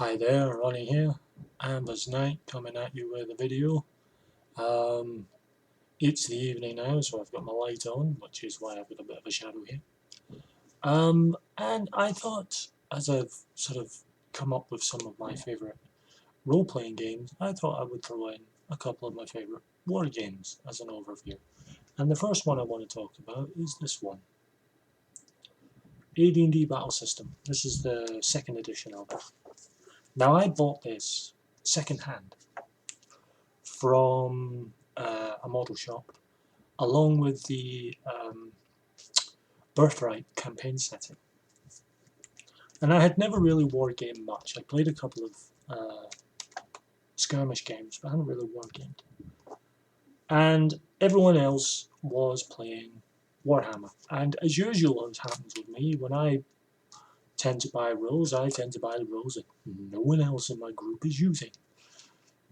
Hi there, Ronnie here, Amber's Night coming at you with a video. Um, it's the evening now, so I've got my light on, which is why I've got a bit of a shadow here. And I thought, as I've sort of come up with some of my favourite role-playing games, I thought I would throw in a couple of my favourite war games as an overview. And the first one I want to talk about is this one, AD&D Battlesystem. This is the second edition of it. Now I bought this second-hand from a model shop, along with the Birthright campaign setting. And I had never really wargamed much. I played a couple of skirmish games, but I hadn't really wargamed. And everyone else was playing Warhammer. And as usual, as happens with me, when I tend to buy rules, I tend to buy the rules that no one else in my group is using,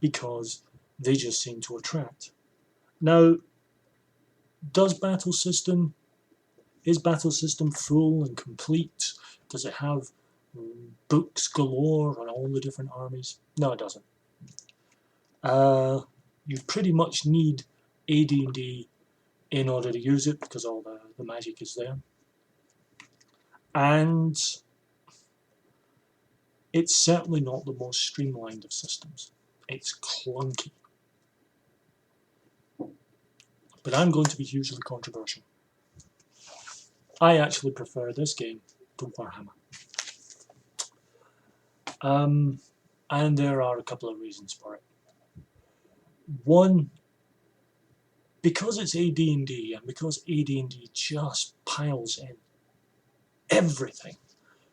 because they just seem to attract. Now, is Battle System full and complete? Does it have books galore on all the different armies? No, it doesn't. You pretty much need AD&D in order to use it, because all the magic is there. And it's certainly not the most streamlined of systems. It's clunky. But I'm going to be hugely controversial. I actually prefer this game to Warhammer. And there are a couple of reasons for it. One, because it's AD&D, and because AD&D just piles in everything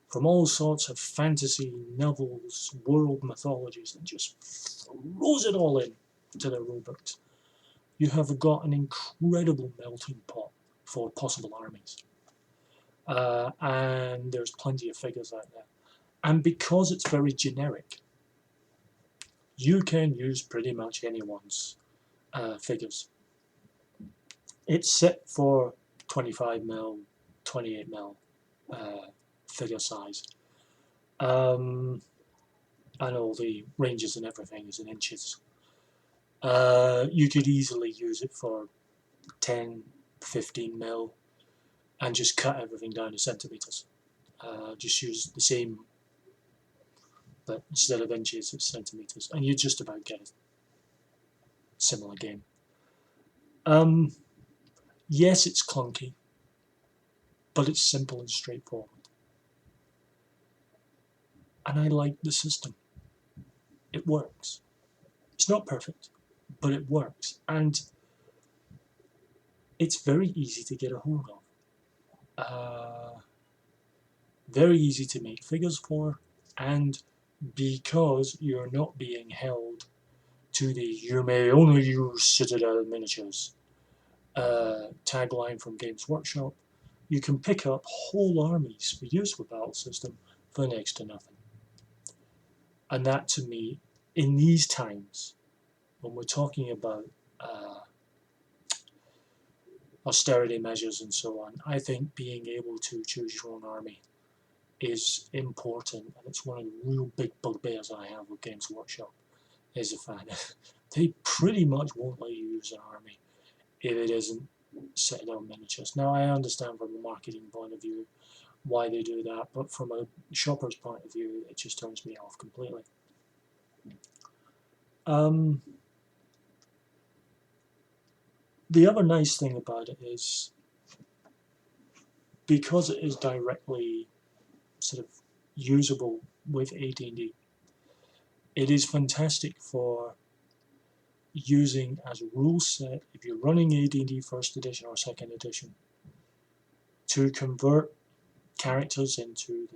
from all sorts of fantasy novels, world mythologies, and just throws it all in to their rulebooks, you have got an incredible melting pot for possible armies. And there's plenty of figures out there. And because it's very generic, you can use pretty much anyone's figures. It's set for 25mm, 28mm figure size. And all the ranges and everything is in inches. You could easily use it for 10, 15mm and just cut everything down to centimetres. Just use the same, but instead of inches, it's centimetres, and you just about get a similar game. Yes, it's clunky, but it's simple and straightforward. And I like the system. It works. It's not perfect, but it works. And it's very easy to get a hold of. Very easy to make figures for, and because you're not being held to the "you may only use Citadel miniatures" tagline from Games Workshop, you can pick up whole armies for use with Battle System for next to nothing. And that, to me, in these times, when we're talking about austerity measures and so on, I think being able to choose your own army is important, and it's one of the real big bugbears I have with Games Workshop, is the fact that they pretty much won't let you use an army if it isn't Citadel miniatures. Now, I understand from a marketing point of view why they do that, but from a shopper's point of view, it just turns me off completely. The other nice thing about it is, because it is directly sort of usable with AD&D, it is fantastic for using as a rule set if you're running AD&D first edition or second edition, to convert characters into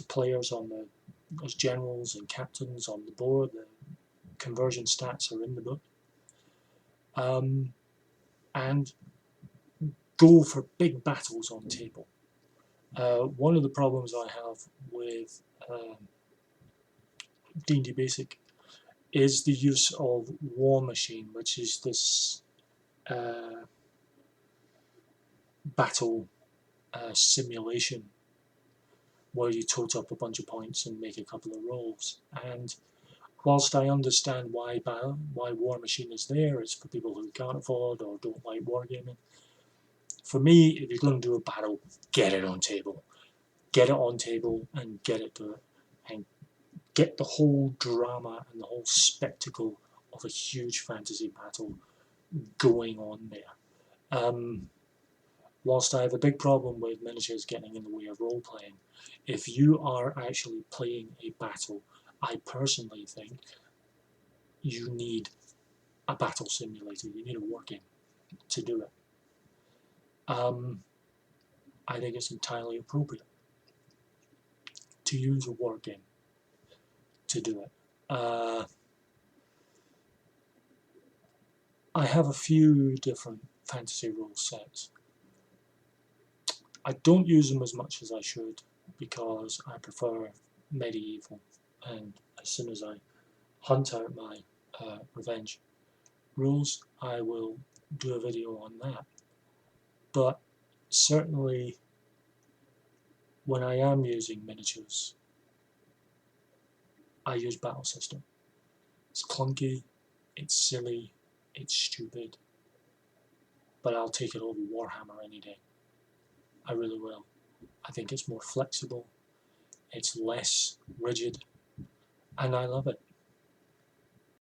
players on the as generals and captains on the board. The conversion stats are in the book, and go for big battles on table. One of the problems I have with D&D Basic is the use of War Machine, which is this battle simulation where you total up a bunch of points and make a couple of rolls. And whilst I understand why War Machine is there, it's for people who can't afford or don't like wargaming. For me, if you're going to do a battle, get it on table. Get it on table and get it to it. And get the whole drama and the whole spectacle of a huge fantasy battle going on there. Whilst I have a big problem with miniatures getting in the way of role playing, if you are actually playing a battle, I personally think you need a battle simulator. You need a war game to do it. I think it's entirely appropriate to use a war game to do it. I have a few different fantasy rule sets. I don't use them as much as I should because I prefer medieval, and as soon as I hunt out my revenge rules, I will do a video on that. But certainly when I am using miniatures, I use Battlesystem. It's clunky, it's silly, it's stupid, but I'll take it over Warhammer any day. I really will. I think it's more flexible, it's less rigid, and I love it.